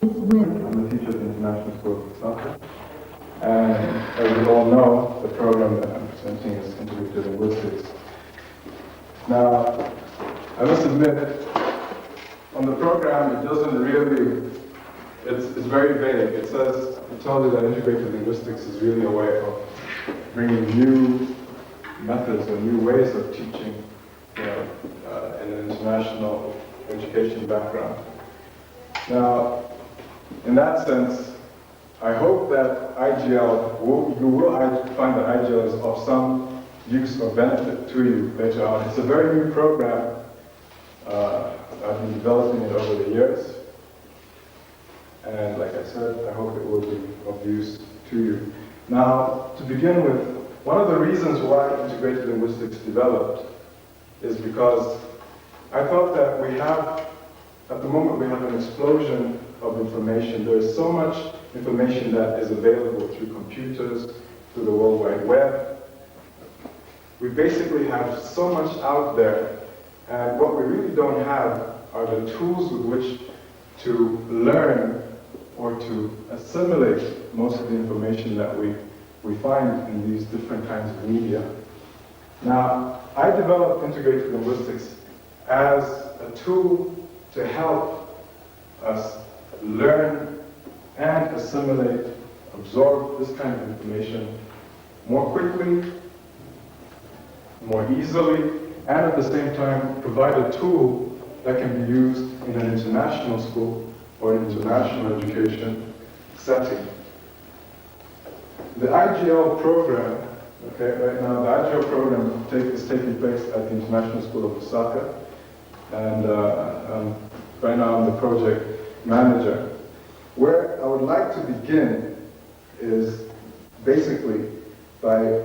I'm the teacher at the International School of Lusaka. And as you all know, the program that I'm presenting is Integrated Linguistics. Now, I must admit, on the program, it doesn't really, it's very vague. It tells you that integrated linguistics is really a way of bringing new methods or new ways of teaching, in an international education background. Now, in that sense, I hope that you will find that IGL is of some use or benefit to you later on. It's a very new program. I've been developing it over the years. And like I said, I hope it will be of use to you. Now, to begin with, one of the reasons why integrated linguistics developed is because I thought that at the moment we have an explosion of information. There is so much information that is available through computers, through the World Wide Web. We basically have so much out there, and what we really don't have are the tools with which to learn or to assimilate most of the information that we find in these different kinds of media. Now, I developed integrated linguistics as a tool to help us learn and assimilate, absorb this kind of information more quickly, more easily, and at the same time provide a tool that can be used in an international school or an international education setting. The IGL program, right now the IGL program is taking place at the International School of Lusaka, and right now I'm the project manager. Where I would like to begin is basically by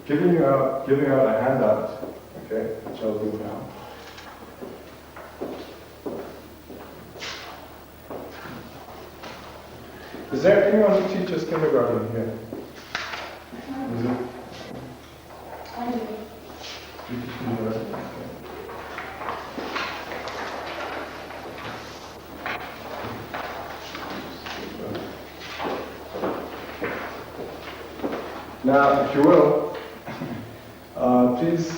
giving out a handout, which I'll do now. Is there anyone who teaches kindergarten here? Is it? I do. You teach kindergarten? Okay. Now, if you will, please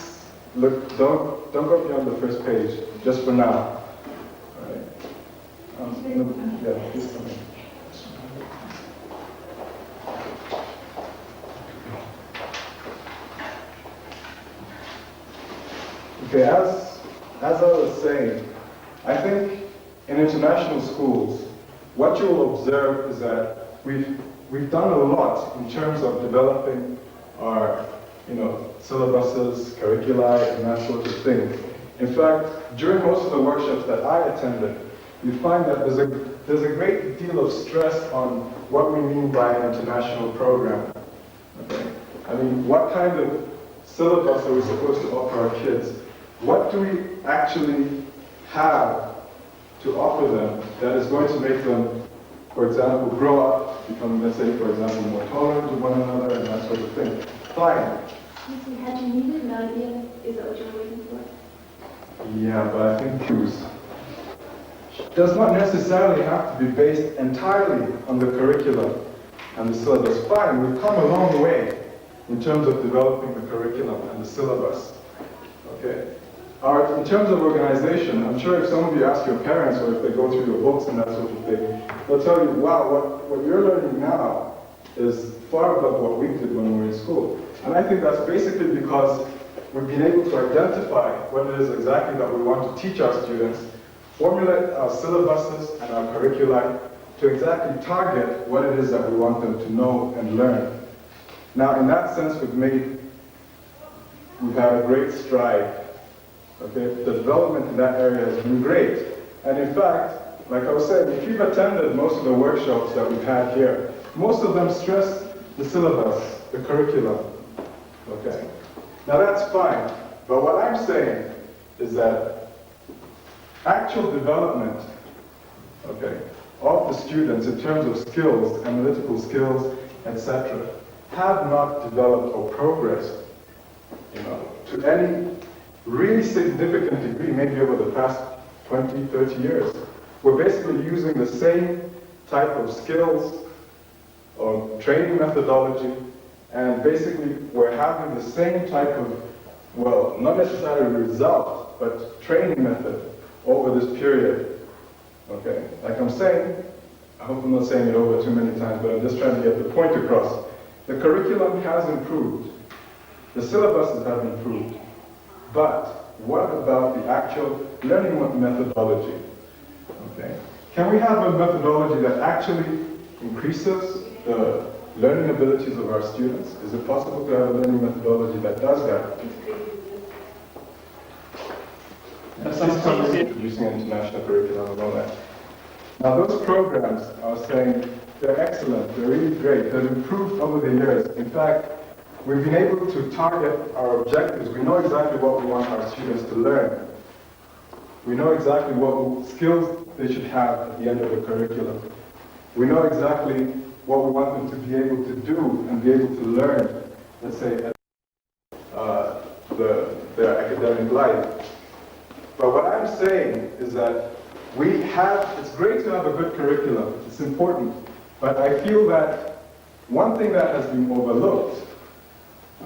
look. Don't go beyond the first page, just for now. All right. Yeah, please come in. Okay, as I was saying, I think in international schools, what you will observe is that we've done a lot in terms of developing our, syllabuses, curricula, and that sort of thing. In fact, during most of the workshops that I attended, you find that there's a great deal of stress on what we mean by an international program. Okay? I mean, what kind of syllabus are we supposed to offer our kids? What do we actually have to offer them that is going to make them, for example, grow up, become, let's say, for example, more tolerant to one another and that sort of thing? Fine. Had you needed an idea? Is that what you're waiting for? Yeah, but I think use does not necessarily have to be based entirely on the curriculum and the syllabus. Fine, we've come a long way in terms of developing the curriculum and the syllabus. Okay. In terms of organization, I'm sure if some of you ask your parents or if they go through your books and that sort of thing, they'll tell you, wow, what you're learning now is far above what we did when we were in school. And I think that's basically because we've been able to identify what it is exactly that we want to teach our students, formulate our syllabuses and our curricula to exactly target what it is that we want them to know and learn. Now, in that sense, we've had a great stride. Okay, the development in that area has been great. And in fact, like I was saying, if you've attended most of the workshops that we've had here, most of them stress the syllabus, the curriculum. Okay, now that's fine. But what I'm saying is that actual development, of the students in terms of skills, analytical skills, etc., have not developed or progressed, to any really significant degree, maybe over the past 20, 30 years. We're basically using the same type of skills or training methodology, and basically we're having the same type of, well, not necessarily result, but training method over this period. Okay, like I'm saying, I hope I'm not saying it over too many times, but I'm just trying to get the point across. The curriculum has improved. The syllabuses have improved. But what about the actual learning methodology? Okay. Can we have a methodology that actually increases the learning abilities of our students? Is it possible to have a learning methodology that does that? Introducing an international curriculum and all that. Now those programs, I was saying, they're excellent, they're really great, they've improved over the years. In fact, we've been able to target our objectives. We know exactly what we want our students to learn. We know exactly what skills they should have at the end of the curriculum. We know exactly what we want them to be able to do and be able to learn, let's say, at their academic life. But what I'm saying is that it's great to have a good curriculum, it's important, but I feel that one thing that has been overlooked,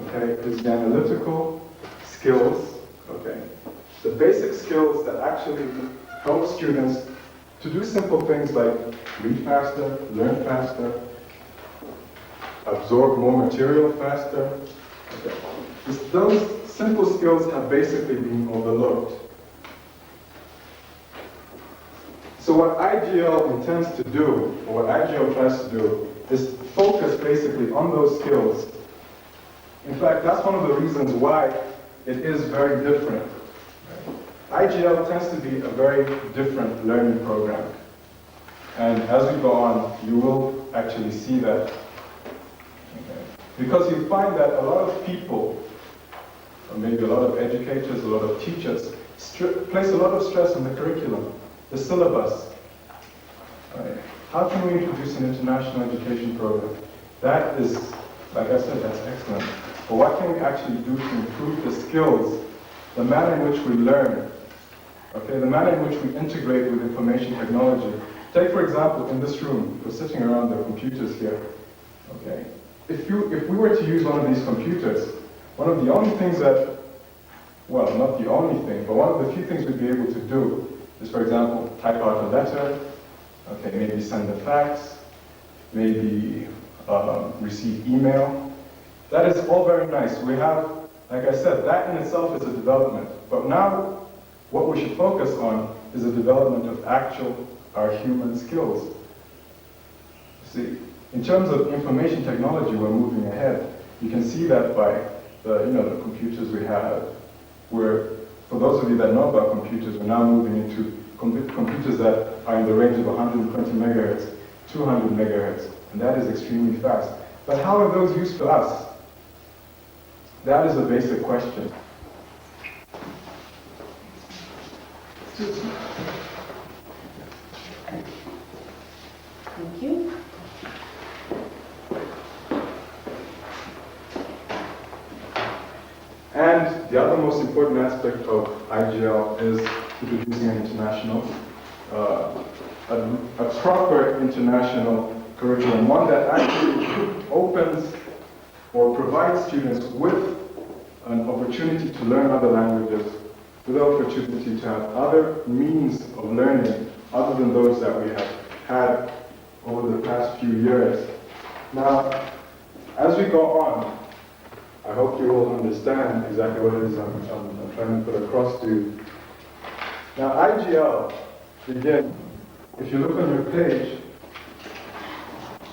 okay, is the analytical skills, okay, the basic skills that actually help students to do simple things like read faster, learn faster, absorb more material faster. Okay. Those simple skills have basically been overlooked. So what IGL intends to do, or what IGL tries to do, is focus basically on those skills. In fact, that's one of the reasons why it is very different. IGL tends to be a very different learning program. And as we go on, you will actually see that. Okay. Because you find that a lot of people, or maybe a lot of educators, a lot of teachers, place a lot of stress on the curriculum, the syllabus. Right. How can we introduce an international education program? That is, like I said, that's excellent. But what can we actually do to improve the skills, the manner in which we learn, okay, the manner in which we integrate with information technology? Take, for example, in this room, we're sitting around the computers here. Okay. If we were to use one of these computers, one of the only things that, well, not the only thing, but one of the few things we'd be able to do is, for example, type out a letter, okay, maybe send a fax, maybe receive email. That is all very nice. We have, like I said, that in itself is a development. But now, what we should focus on is the development of our human skills. See, in terms of information technology, we're moving ahead. You can see that by the computers we have. For those of you that know about computers, we're now moving into computers that are in the range of 120 megahertz, 200 megahertz, and that is extremely fast. But how are those used for us? That is a basic question. Thank you. And the other most important aspect of IGL is introducing an international, a proper international curriculum, one that actually opens or provides students with an opportunity to learn other languages, with the opportunity to have other means of learning other than those that we have had over the past few years. Now, as we go on, I hope you all understand exactly what it is I'm trying to put across to you. Now, IGL, again, if you look on your page,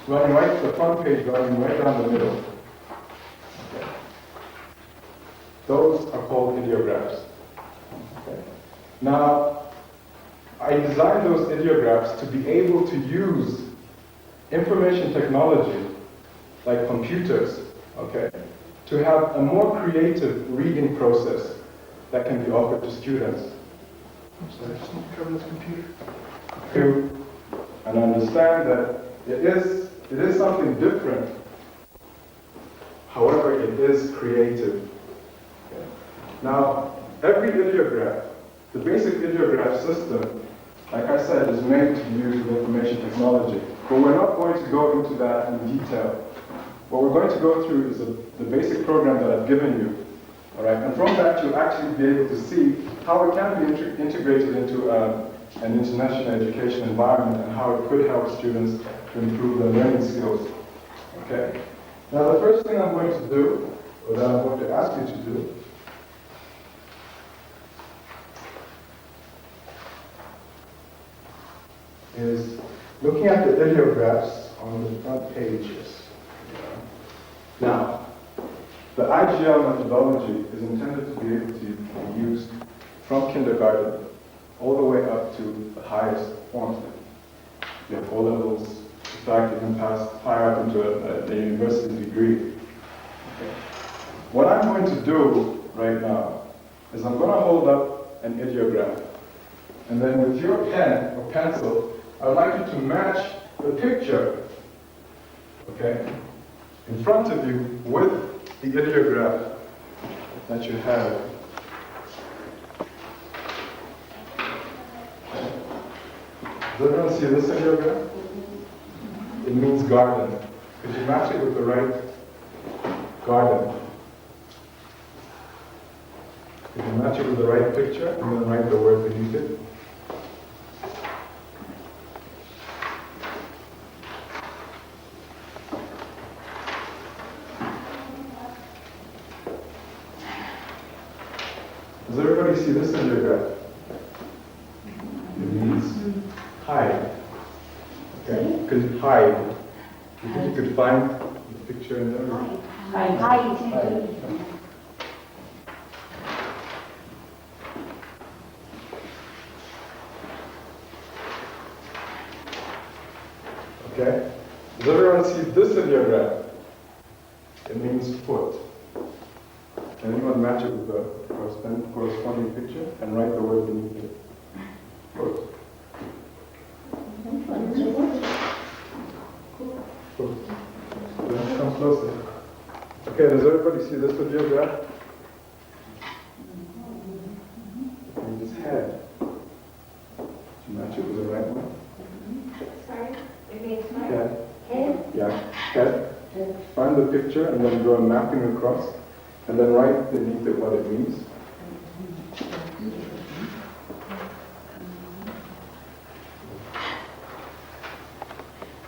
running right to the front page, running right down the middle, okay. Those are called ideographs. Okay. Now, I designed those ideographs to be able to use information technology, like computers, okay, to have a more creative reading process that can be offered to students. I'm sorry, I just need to cover this computer. And understand that it is something different. However, it is creative. Okay. Now, every ideograph, the basic ideograph system, like I said, is made to use with information technology. But we're not going to go into that in detail. What we're going to go through is the basic program that I've given you. All right? And from that, you'll actually be able to see how it can be integrated into an international education environment and how it could help students to improve their learning skills. Okay? Now, the first thing I'm going to do, or that I'm going to ask you to do, is looking at the ideographs on the front pages. Now, the IGL methodology is intended to be able to be used from kindergarten all the way up to the highest form. You have O levels, in fact, you can pass higher up into a university degree. Okay. What I'm going to do right now is I'm going to hold up an ideograph, and then with your pen or pencil, I would like you to match the picture, okay, in front of you with the ideograph that you have. Does everyone see this ideograph? It means garden. Could you match it with the right garden? Could you match it with the right picture and then write the word beneath it? Does everybody see this ideograph? It means hide. Okay? Could hide. You think you could find the picture in there? Hide. Okay? Does everyone see this ideograph? It means foot. Can anyone match it with the corresponding picture and write the word beneath it? Foot. Foot. Let's come closer. Okay, does everybody see this ideograph? It means head. Did you match it with the right one? Sorry, it means Head. head. Yeah, head. Find the picture and then draw a mapping across. And then write beneath it what it means.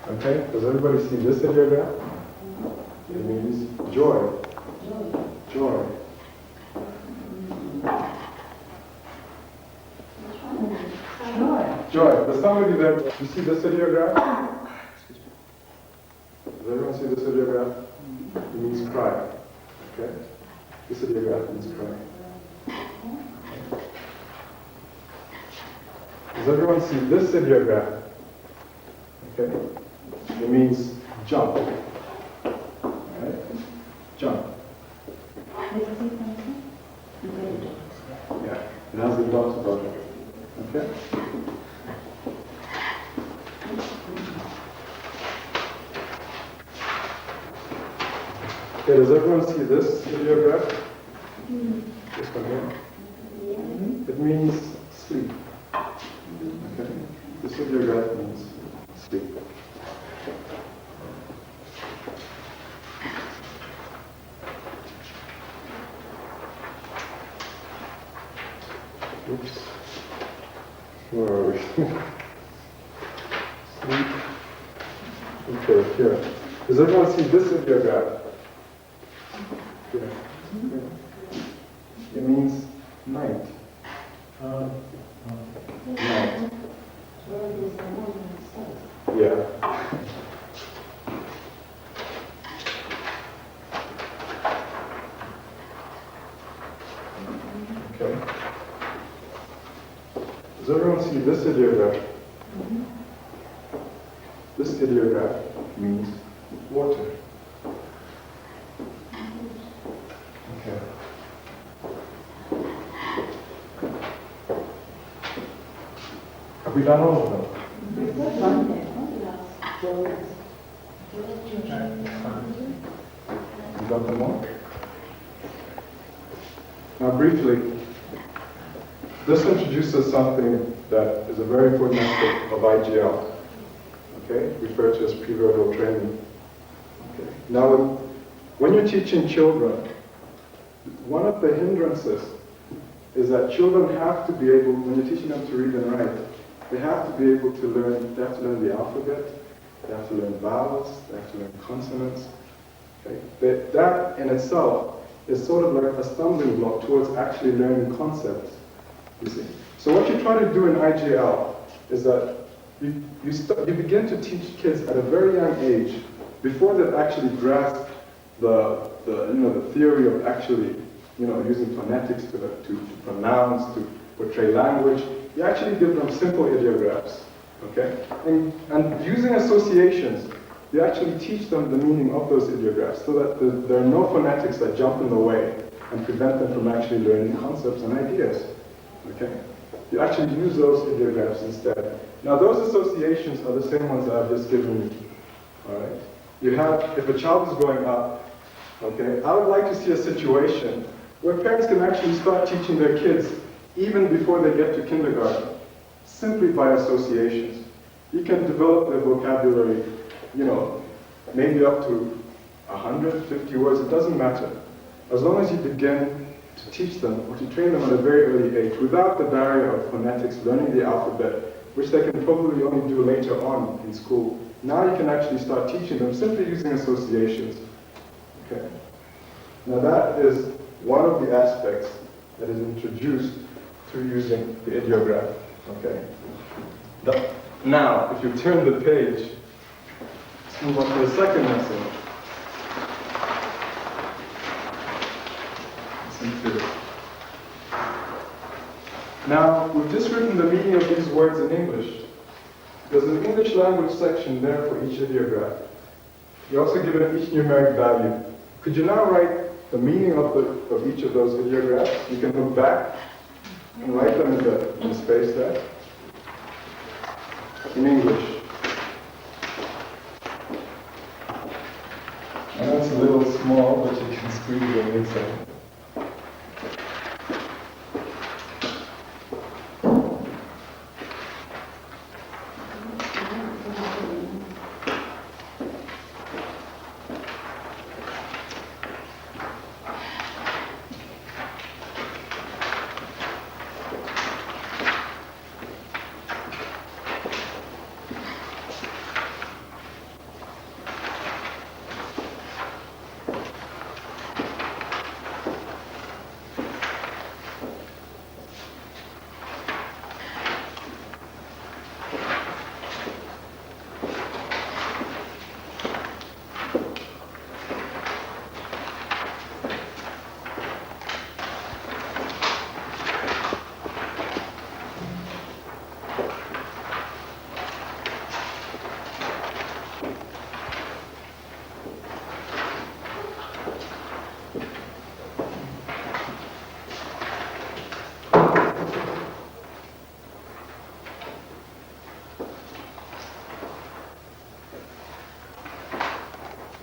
Okay, does everybody see this ideograph? It means joy. Joy. Joy. Does somebody there, you see this ideograph? Does everyone see this ideograph? It means cry. Okay? This ideograph means cry. Does everyone see this ideograph? Okay? It means jump. Right? Jump. Yeah, it has the dots above it. Okay? Okay, does everyone see this ideograph? This one here? It means sleep. Okay? This ideograph means sleep. Oops. Where are we? Sleep. Okay, here. Does everyone see this ideograph? Here. It means night. Night. Yeah. Okay. Does everyone see this ideograph? This ideograph means water. Okay. Have we done all of them? You got them all? Now briefly, this introduces something that is a very important aspect of IGL. okay, referred to as preverbal training. Okay. Now, when you're teaching children, one of the hindrances is that children have to be able, when you're teaching them to read and write, they have to be able to learn, they have to learn the alphabet, they have to learn vowels, they have to learn consonants. Okay? That in itself is sort of like a stumbling block towards actually learning concepts, you see. So what you try to do in IGL is that you begin to teach kids at a very young age, before they've actually grasped the theory of actually using phonetics to pronounce, to portray language. You actually give them simple ideographs, okay? And using associations, you actually teach them the meaning of those ideographs so that there are no phonetics that jump in the way and prevent them from actually learning concepts and ideas, okay? You actually use those ideographs instead. Now those associations are the same ones that I've just given you, all right? You have, if a child is growing up, okay, I would like to see a situation where parents can actually start teaching their kids even before they get to kindergarten, simply by associations. You can develop their vocabulary, maybe up to 150 words, it doesn't matter. As long as you begin to teach them or to train them at a very early age without the barrier of phonetics, learning the alphabet, which they can probably only do later on in school. Now you can actually start teaching them simply using associations. Okay. Now that is one of the aspects that is introduced through using the ideograph. Okay. Now, if you turn the page, let's move on to the second lesson. Listen to it. Now, we've just written the meaning of these words in English. There's an English language section there for each ideograph. You're also given each numeric value. Could you now write the meaning of each of those ideographs? You can look back and write them in the space there. In English. I know it's a little small, but you can squeeze it inside.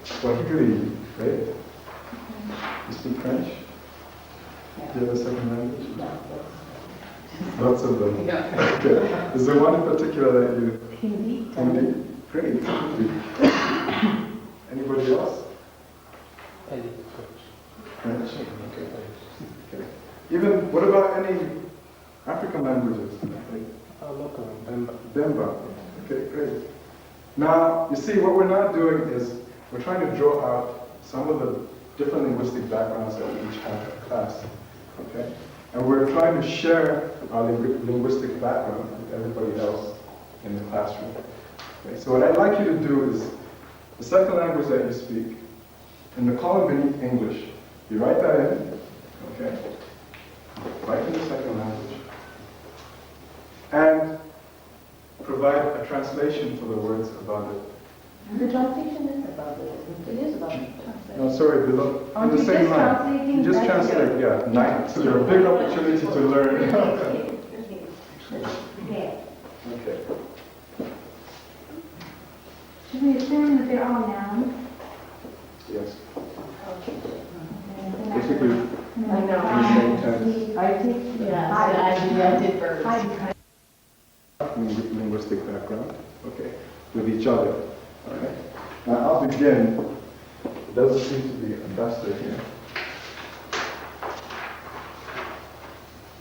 Swahili, right? You speak French? Do you have a second language? Lots of them. Yeah. Okay. Is there one in particular that you... Hindi. Hindi? Great. Anybody else? French. Okay. Even, what about any African languages? Local. Demba. Okay, great. Now, you see, what we're not doing is we're trying to draw out some of the different linguistic backgrounds that we each have in class. Okay? And we're trying to share our linguistic background with everybody else in the classroom. Okay? So what I'd like you to do is, the second language that you speak, in the column beneath English, you write that in, okay? Write in the second language. And provide a translation for the words above it. The translation is about it. It is about translation. No, sorry, below. Oh, In the you same just line. translating You just back translate, here. yeah. Nice. So you have a big opportunity to learn. Okay. Okay. Should we assume that they're all nouns? Yes. And then Basically, I know. in the same tense. I think, yeah, I did first. Linguistic background. Okay. with each other. All right? Now I'll begin. There doesn't seem to be a duster here.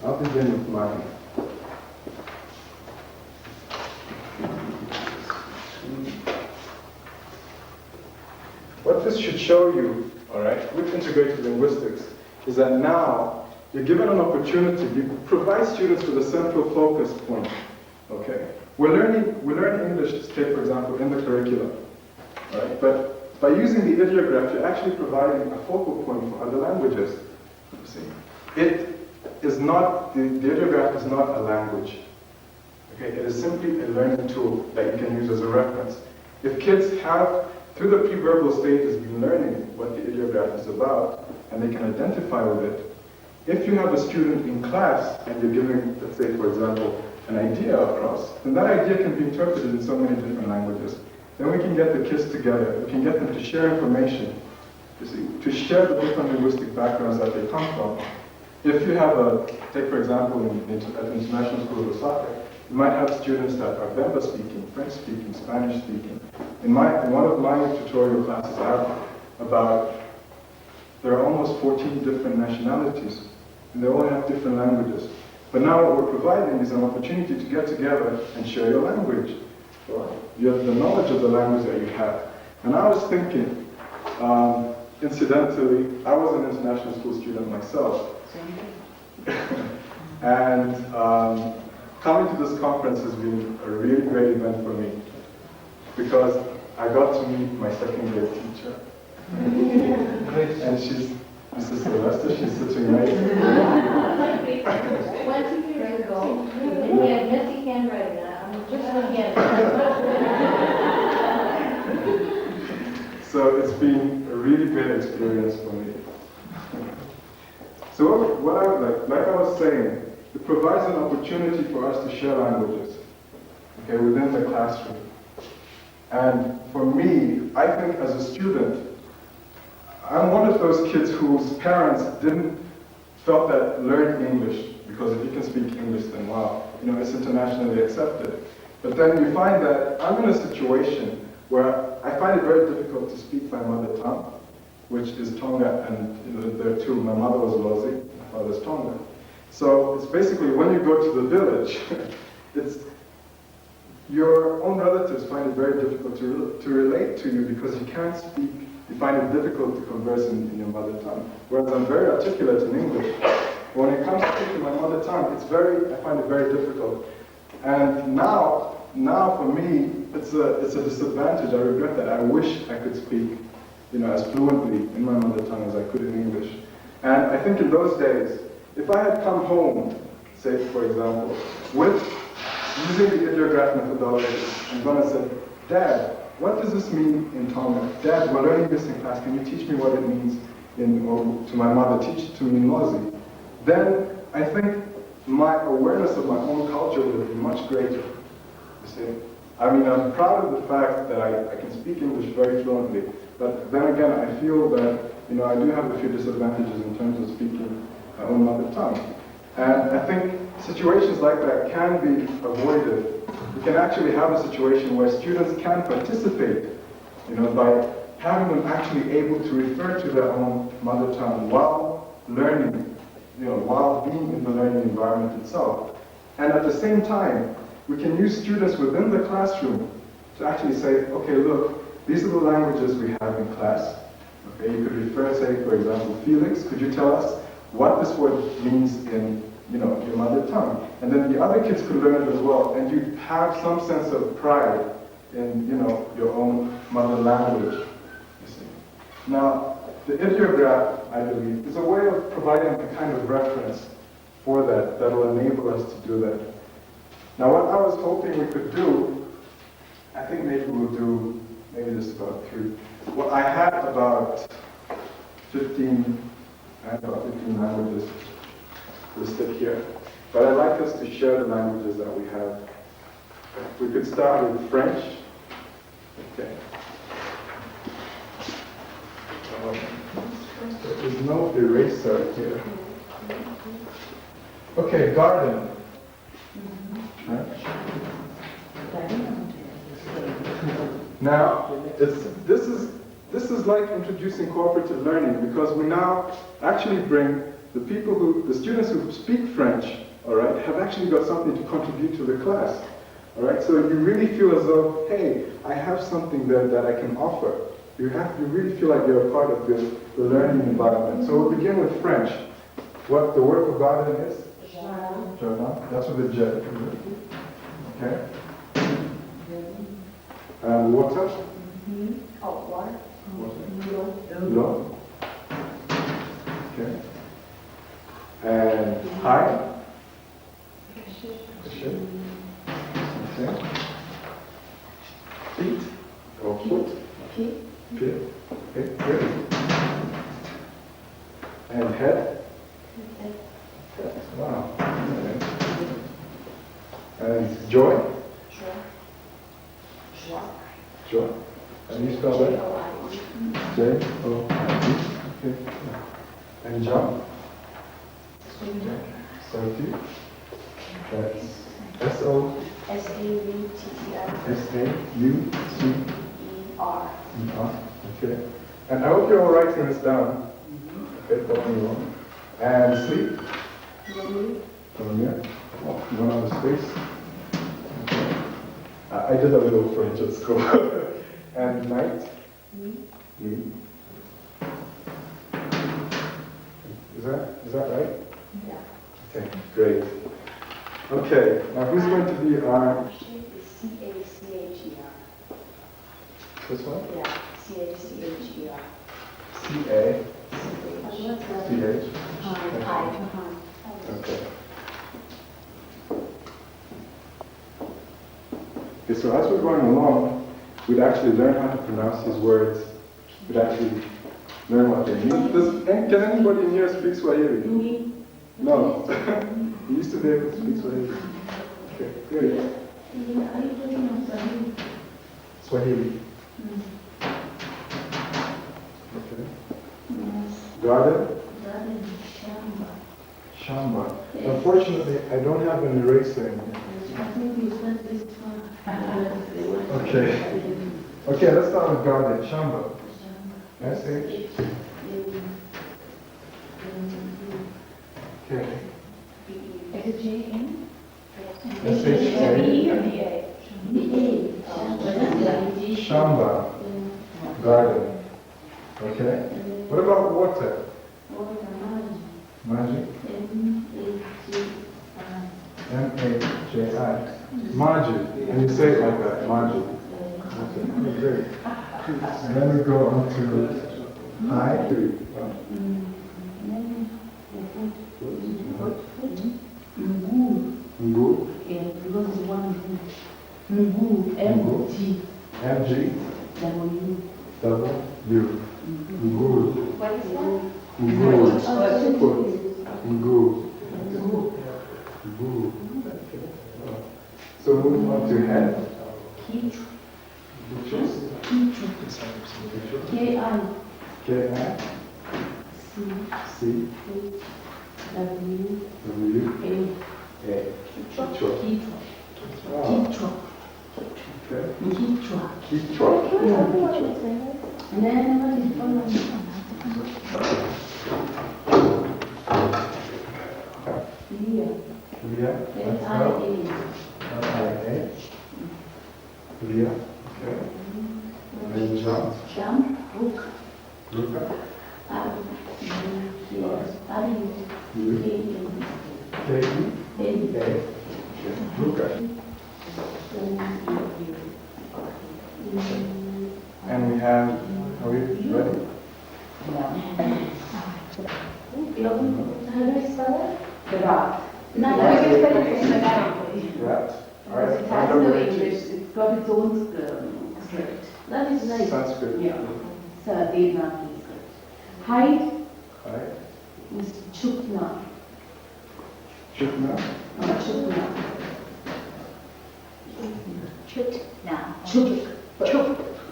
I'll begin with mine. What this should show you, all right, with integrated linguistics, is that now you're given an opportunity. You provide students with a central focus point. Okay, we're learning English, take for example, in the curriculum, right? But by using the ideograph, you're actually providing a focal point for other languages. You see, it is not the ideograph is not a language. Okay, it is simply a learning tool that you can use as a reference. If kids have, through the pre-verbal stages, been learning what the ideograph is about, and they can identify with it, if you have a student in class and you're giving, let's say, for example, an idea across, then that idea can be interpreted in so many different languages. Then we can get the kids together. We can get them to share information, you see, to share the different linguistic backgrounds that they come from. If you have a, take for example, at the International School of Lusaka, you might have students that are Bemba speaking, French speaking, Spanish speaking. In one of my tutorial classes, I have there are almost 14 different nationalities, and they all have different languages. But now what we're providing is an opportunity to get together and share your language. You have the knowledge of the language that you have. And I was thinking, incidentally, I was an international school student myself. And coming to this conference has been a really great event for me, because I got to meet my second grade teacher. And she's Mrs. Sylvester, she's sitting right here. 20 years ago, and he had messy handwriting. I'm just looking at it. So it's been a really great experience for me. So what I would like I was saying, it provides an opportunity for us to share languages, okay, within the classroom. And for me, I think as a student, I'm one of those kids whose parents felt that learn English, because if you can speak English, then wow, you know, it's internationally accepted. But then you find that I'm in a situation where I find it very difficult to speak my mother tongue, which is Tonga, and you know, there too, my mother was Lozi, my father's Tonga. So it's basically when you go to the village, your own relatives find it very difficult to relate to you because you can't speak. You find it difficult to converse in your mother tongue. Whereas I'm very articulate in English. When it comes to speaking my mother tongue, I find it very difficult. And now for me, it's a disadvantage. I regret that. I wish I could speak, you know, as fluently in my mother tongue as I could in English. And I think in those days, if I had come home, say for example, with using the ideograph methodology, and gonna say, Dad, what does this mean in Tonga? Dad, we're learning this in class. Can you teach me what it means to my mother? Teach it to me in Lozi. Then I think my awareness of my own culture would be much greater. You see? I mean, I'm proud of the fact that I can speak English very fluently. But then again, I feel that, you know, I do have a few disadvantages in terms of speaking my own mother tongue. And I think situations like that can be avoided. We can actually have a situation where students can participate, you know, by having them actually able to refer to their own mother tongue while learning, you know, while being in the learning environment itself. And at the same time, we can use students within the classroom to actually say, okay, look, these are the languages we have in class. Okay, you could refer, say, for example, Felix, could you tell us what this word means in, you know, your mother tongue? And then the other kids could learn it as well, and you have some sense of pride in, you know, your own mother language, you see. Now, the ideograph, I believe, is a way of providing a kind of reference for that will enable us to do that. Now, what I was hoping we could do, I think maybe we'll do just about 3. Well, I had about 15 languages listed here. But I'd like us to share the languages that we have. We could start with French. Okay. There's no eraser here. Okay, garden. French. Now, this is like introducing cooperative learning, because we now actually bring the students who speak French, all right, have actually got something to contribute to the class, all right. So you really feel as though, hey, I have something there that I can offer. You really feel like you're a part of the learning environment. So we'll begin with French. What the word for garden is? Jardin. That's with a J. Okay. And water? Water. L'eau. Okay. And high? Okay. Feet or foot? Feet. Okay, good. And head? Wow. Okay. And joy? Joy. And you spell that? J-O-I-E. Okay. And jump? Okay. Solitude? That's S-O? S-A-U-T-E-R. S-A-U-T-E-R. Okay. And I hope you're all writing this down. Okay, don't be wrong. And sleep? Oh, one other space. Okay. I did a little French at school. And night? Me. Is that right? Yeah. Okay, great. Okay, now who's going to be our... C-A-C-H-E-R. This one? Yeah, C-A-C-H-E-R. C-A. C-H. Hi. Okay. Okay, so as we're going along, we'd actually learn how to pronounce these words. We'd actually learn what they mean. Can anybody in here speak Swahili? No. You used to be able to speak Swahili. Okay, good. Are you talking on Swahili? Swahili. Okay. Garden? Shamba. Unfortunately, I don't have an eraser in here. Okay. Okay, let's start with garden. Shamba. S-H. Okay. S-J-N? S-H-A. Shamba. Garden. Okay. What about water? Magic. M-A-J-I. Margie. And you say it like that, Margie. Okay, great. And then we go on to high. Ngu. M-G. W. Ngu. What is that? Ngu. Ngu. Ngu. So moving on to head. K-I. K-I. C. W. W. A. Kichwa. Kichwa. Okay. Kichwa. Kichwa. And then what is following? Leah. Leah. L-I-A. L-I-A. Leah. Okay. And jump. Jump. Book. Luca. K-E. A. Luca. And we have, are we ready? How do I spell it? Rat. No, I can spell it phonetically. Rat. All right. It has no English, it's got its own script. That is nice. Sanskrit. Yeah. So, Devanagari script. Height Hi. is Chukna. Chutna. Chukna.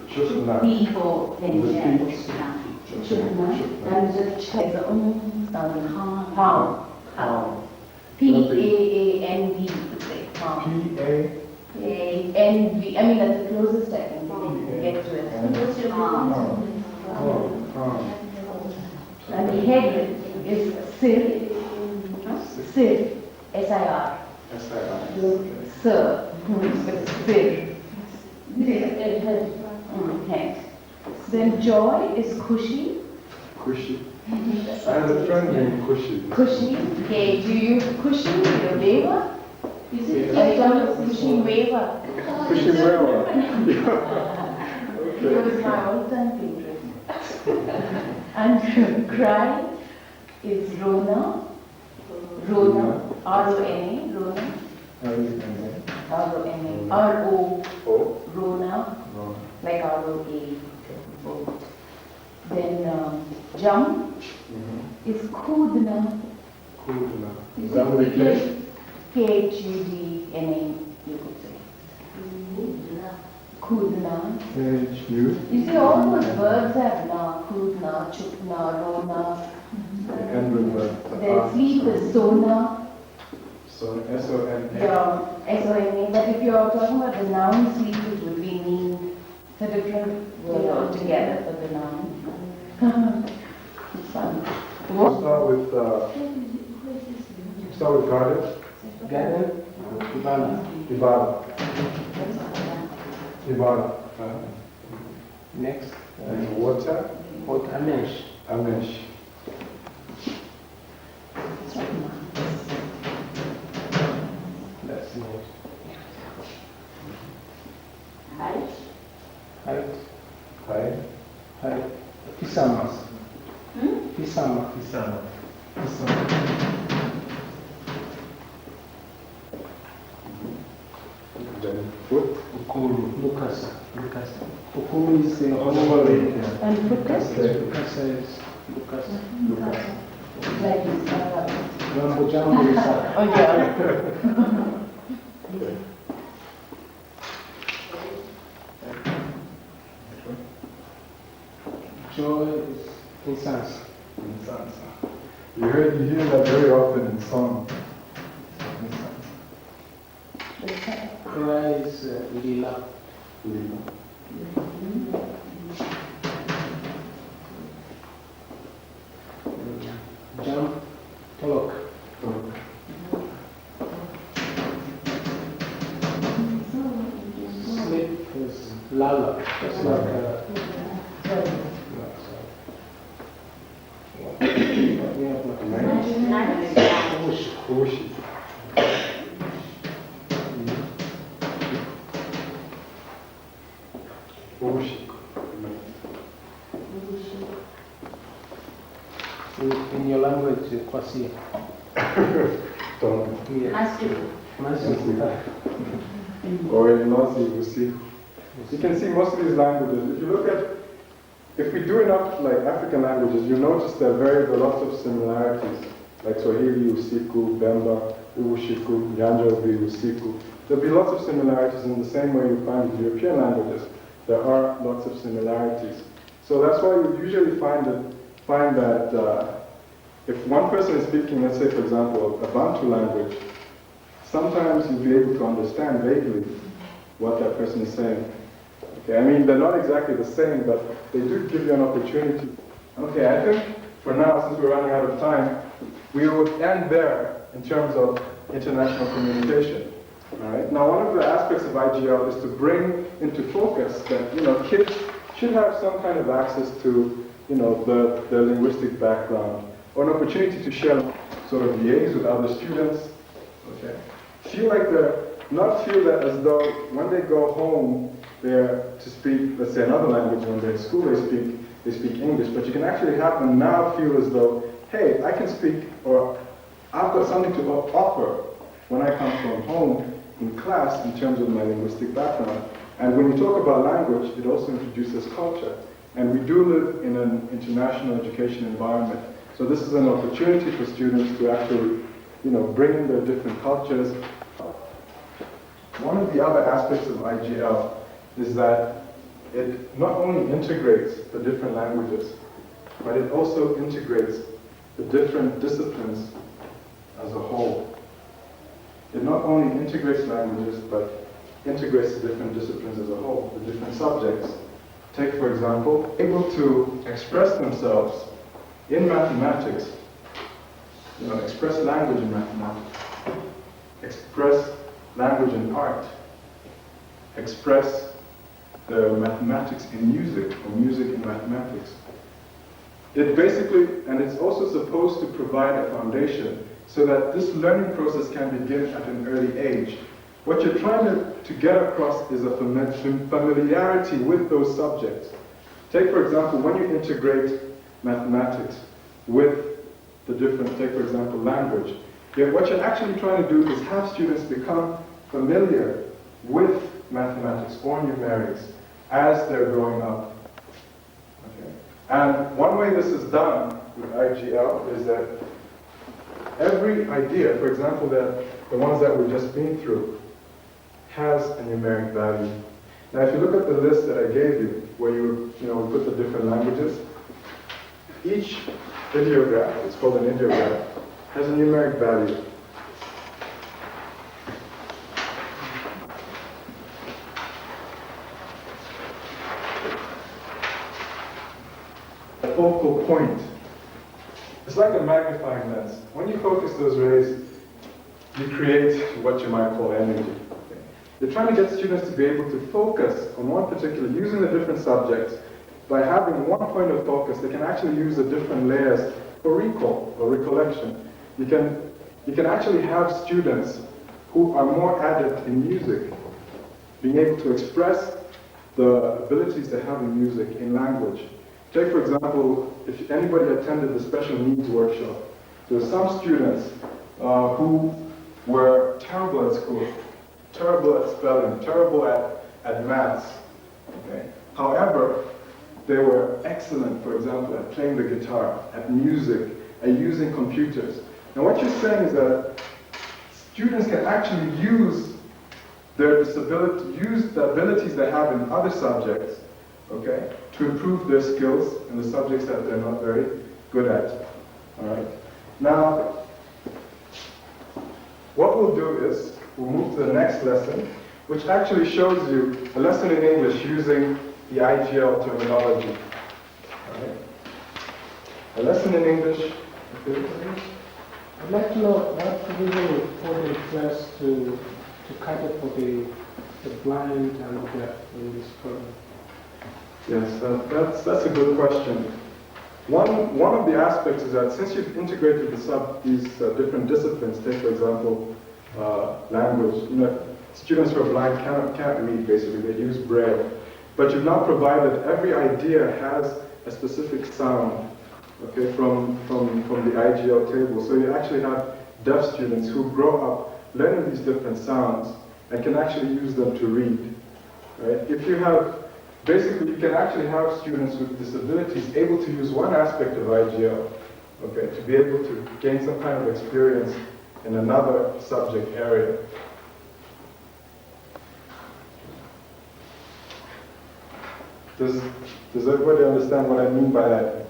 Chutna. P for penny. Repeat. Chukna. And the ch is palm. Palm. P-A-A-N-D, you could say, palm. P-A. Okay, envy. I mean, that's the closest I can get to it. What's your And the head is Sir. Sir. S-I-R. Sir. But Sir. Head. Then joy is Kushi. Kushi. I have a friend named Kushi. Kushi. Okay, do you use Kushi or Waiver? Is it? I call it Kushi Waiver. Kushi Mrewa. It was my all-time favorite. And cry is Rona. Rona. R-O-N-A. Rona. R-O-N-A. R-O. Rona. Like R-O-A. Then jump is Kudna. Kudna. Is that what it is? K-H-U-D-N-A, you could say. Kudna. K-H-U. You see, all those verbs have na, kudna, chupna, rona. End with the Then sleep is sona. So S-O-N-A. Yeah, S-O-N-A. But if you're talking about the noun sleep, it would be mean. It's a different word altogether for the noun. It's fun. We'll start with guarded. Garden, Ibana. Ibada. Ibada. Next, Water. what Amesh. Amish. That's next. Height. Height, Hi. height. Pisama. Pisama. Then foot. Ukuru. Lukasa. Ukuru is Oh, And Lucas? Lukasa is Lukasa. Like this. Jambo Jambo is Oh, yeah. Joy is Insans. You hear that very often in song. Cry is Lila. Jump, Tolok. Sleep is Lala. Just like we have Kushi. Kushi. in your language, Kwasi. Don't. Yes. Masi. Or in Nazi, you see. You can see most of these languages. If you look at, if we do enough like African languages, you notice there are lots of similarities. Like Swahili, Usiku, Bemba, Uwushiku, Nyanjobi, Usiku. There'll be lots of similarities in the same way you find with European languages. There are lots of similarities. So that's why you usually find that if one person is speaking, let's say for example, a Bantu language, sometimes you'll be able to understand vaguely what that person is saying. Okay, I mean, they're not exactly the same, but they do give you an opportunity. Okay, I think for now, since we're running out of time, we would end there in terms of international communication. All right. Now, one of the aspects of IGL is to bring into focus that kids should have some kind of access to the linguistic background, or an opportunity to share, sort of liaise with other students. Okay. Feel that as though when they go home, they're to speak, let's say, another language. When they're at school, they speak English. But you can actually have them now feel as though, hey, I can speak, or I've got something to offer when I come from home in class in terms of my linguistic background. And when you talk about language, it also introduces culture. And we do live in an international education environment. So this is an opportunity for students to actually, bring in their different cultures. One of the other aspects of IGL is that it not only integrates the different languages, but it also integrates the different disciplines as a whole. It not only integrates languages, but integrates the different disciplines as a whole, the different subjects. Take, for example, able to express themselves in mathematics, express language in mathematics, express language in art, express the mathematics in music, or music in mathematics. It basically, and it's also supposed to provide a foundation so that this learning process can begin at an early age. What you're trying to get across is a familiarity with those subjects. Take, for example, when you integrate mathematics with the different, take, for example, language. What you're actually trying to do is have students become familiar with mathematics or numerics as they're growing up. Okay? And one way this is done with IGL is that every idea, for example, that the ones that we've just been through, has a numeric value. Now, if you look at the list that I gave you, where we put the different languages, each ideograph, it's called an ideograph, has a numeric value. A focal point. It's like a magnifying lens. When you focus those rays, you create what you might call energy. You're trying to get students to be able to focus on one particular, using the different subjects. By having one point of focus, they can actually use the different layers for recall or recollection. You can actually have students who are more adept in music, being able to express the abilities they have in music in language. Take, for example, if anybody attended the special needs workshop, there were some students who were terrible at school, terrible at spelling, terrible at maths. Okay? However, they were excellent, for example, at playing the guitar, at music, at using computers. Now what you're saying is that students can actually use their disability, use the abilities they have in other subjects, okay, to improve their skills in the subjects that they're not very good at. All right. Now, what we'll do is we'll move to the next lesson, which actually shows you a lesson in English using the IGL terminology. All right. A lesson in English. I'd like to know what provision you put in place to cater for the blind and the deaf in this program. Yes, that's a good question. One of the aspects is that since you've integrated these different disciplines, take for example language, students who are blind can't read basically, they use Braille, but you've now provided every idea has a specific sound, okay, from the IGL table. So you actually have deaf students who grow up learning these different sounds and can actually use them to read, right? If you have basically, you can actually have students with disabilities able to use one aspect of IGL, okay, to be able to gain some kind of experience in another subject area. Does everybody understand what I mean by that?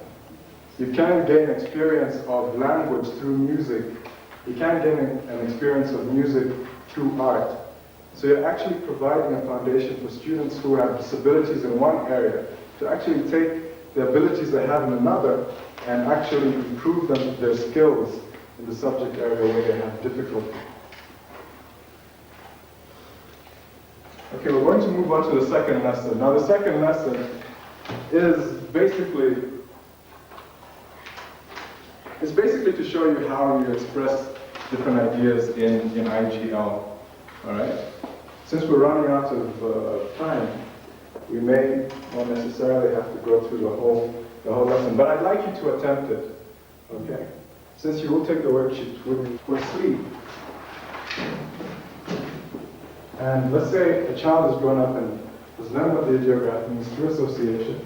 You can gain experience of language through music. You can gain an experience of music through art. So you're actually providing a foundation for students who have disabilities in one area to actually take the abilities they have in another and actually improve their skills in the subject area where they have difficulty. Okay, we're going to move on to the second lesson. Now the second lesson is basically to show you how you express different ideas in IGL. All right? Since we're running out of time, we may not necessarily have to go through the whole lesson, but I'd like you to attempt it. Okay? Since you will take the worksheet for sleep. And let's say a child has grown up and has learned what the ideograph means through association.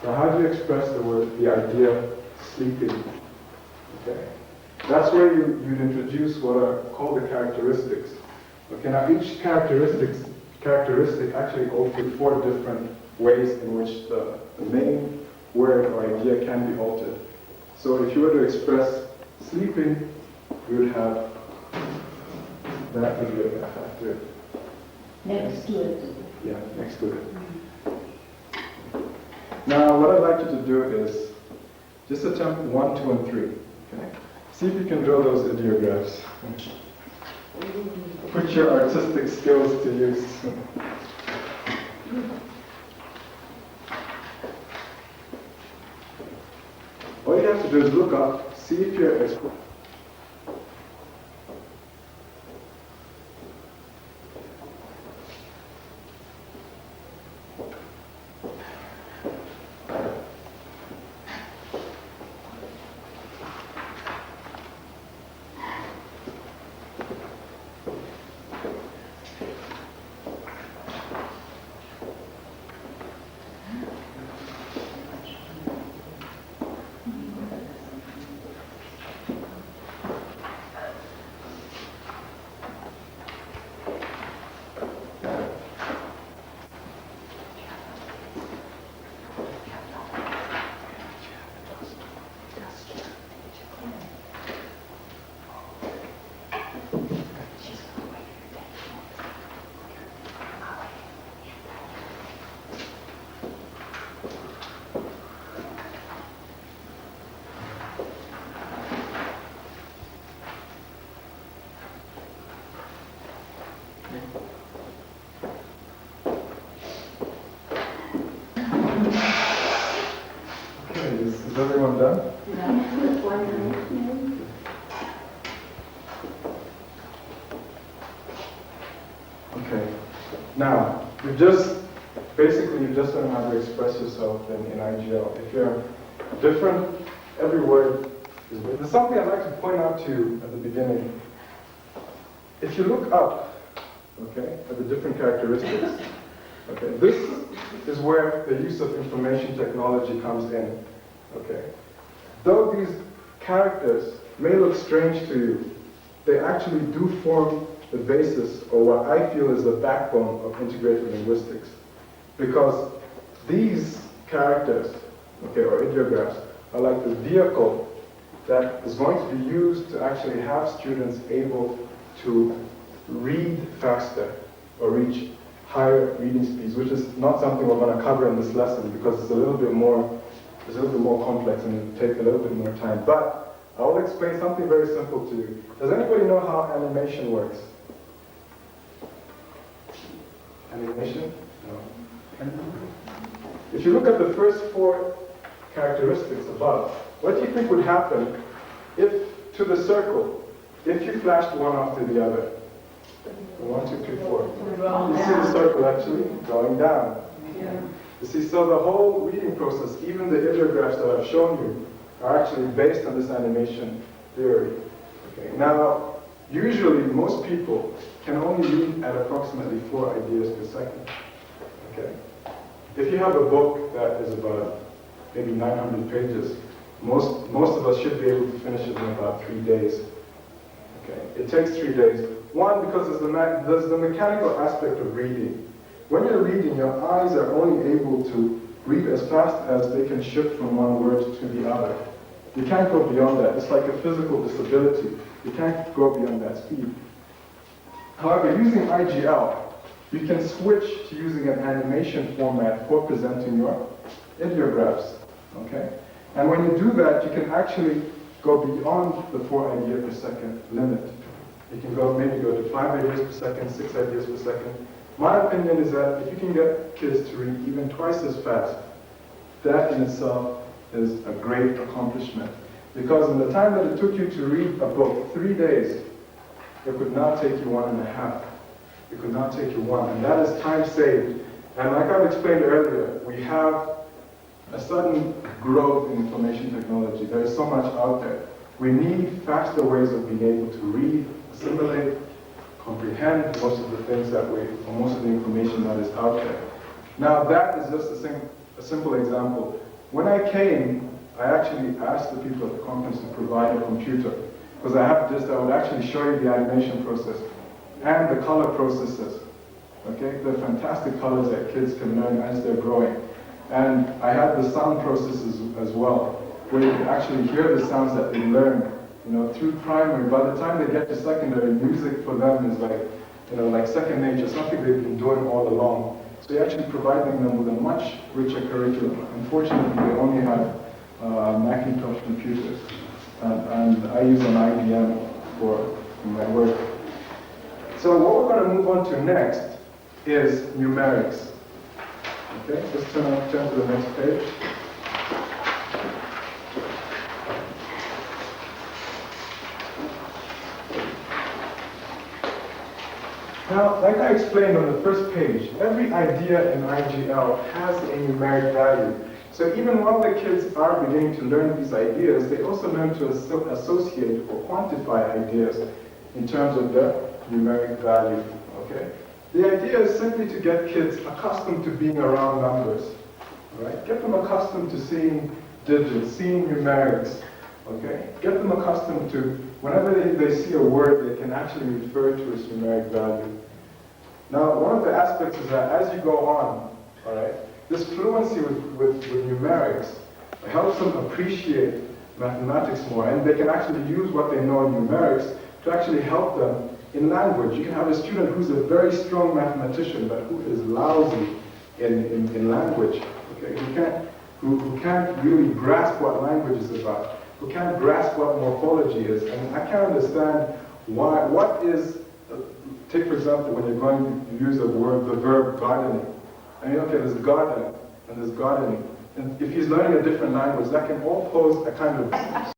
So how do you express the idea sleeping? Okay. That's where you'd introduce what are called the characteristics. Okay, now each characteristic actually altered 4 different ways in which the main word or idea can be altered. So if you were to express sleeping, we would have that ideograph after it. Next to it. Yeah, next to it. Now, what I'd like you to do is just attempt 1, 2, and 3. Okay? See if you can draw those ideographs. Put your artistic skills to use. All you have to do is look up, see if you're expert. Okay, is everyone done? Okay. Now, you've just learned how to express yourself in IGL. If you're different, every word is weird. There's something I'd like to point out to you at the beginning. If you look up, okay, at the different characteristics, okay, this is where the use of information technology comes in, okay. Though these characters may look strange to you, they actually do form the basis, or what I feel is the backbone of integrated linguistics. Because these characters, okay, or ideographs, are like the vehicle that is going to be used to actually have students able to read faster or reach higher reading speeds, which is not something we're going to cover in this lesson because it's a little bit more complex and it will take a little bit more time. But I will explain something very simple to you. Does anybody know how animation works? Animation? No. If you look at the first 4 characteristics above, what do you think would happen if, to the circle, if you flashed one after the other? 1, 2, 3, 4. You see the circle actually going down. Yeah. You see, so the whole reading process, even the ideographs that I've shown you, are actually based on this animation theory. Okay. Now, usually most people can only read at approximately 4 ideas per second. Okay. If you have a book that is about maybe 900 pages, most of us should be able to finish it in about 3 days. Okay. It takes 3 days. One, because there's the mechanical aspect of reading. When you're reading, your eyes are only able to read as fast as they can shift from one word to the other. You can't go beyond that. It's like a physical disability. You can't go beyond that speed. However, using IGL, you can switch to using an animation format for presenting your ideographs. Okay? And when you do that, you can actually go beyond the 4 idea per second limit. You can maybe go to 5 ideas per second, 6 ideas per second. My opinion is that if you can get kids to read even twice as fast, that in itself is a great accomplishment. Because in the time that it took you to read a book, 3 days, it could now take you 1.5. It could now take you 1. And that is time saved. And like I've explained earlier, we have a sudden growth in information technology. There is so much out there. We need faster ways of being able to read, assimilate, comprehend most of the things that or most of the information that is out there. Now that is just a simple example. When I came, I actually asked the people at the conference to provide a computer. Because I would actually show you the animation process and the color processes. Okay, the fantastic colors that kids can learn as they're growing. And I had the sound processes as well, where you can actually hear the sounds that they learn, through primary. By the time they get to secondary, music for them is like like second nature, something they've been doing all along. So you're actually providing them with a much richer curriculum. Unfortunately, they only have Macintosh computers, and I use an IBM for my work. So what we're going to move on to next is numerics. Okay, let's turn to the next page. Now, like I explained on the first page, every idea in IGL has a numeric value. So even while the kids are beginning to learn these ideas, they also learn to associate or quantify ideas in terms of the numeric value. Okay? The idea is simply to get kids accustomed to being around numbers. Right? Get them accustomed to seeing digits, seeing numerics. Okay? Get them accustomed to, whenever they see a word, they can actually refer to its numeric value. Now, one of the aspects is that as you go on, all right, this fluency with numerics helps them appreciate mathematics more, and they can actually use what they know in numerics to actually help them in language. You can have a student who's a very strong mathematician, but who is lousy in language, okay? Who can't really grasp what language is about, who can't grasp what morphology is. And I can't understand what is, take for example, when you're going to use the verb gardening. I mean, okay, there's garden and there's gardening. And if he's learning a different language, that can all pose a kind of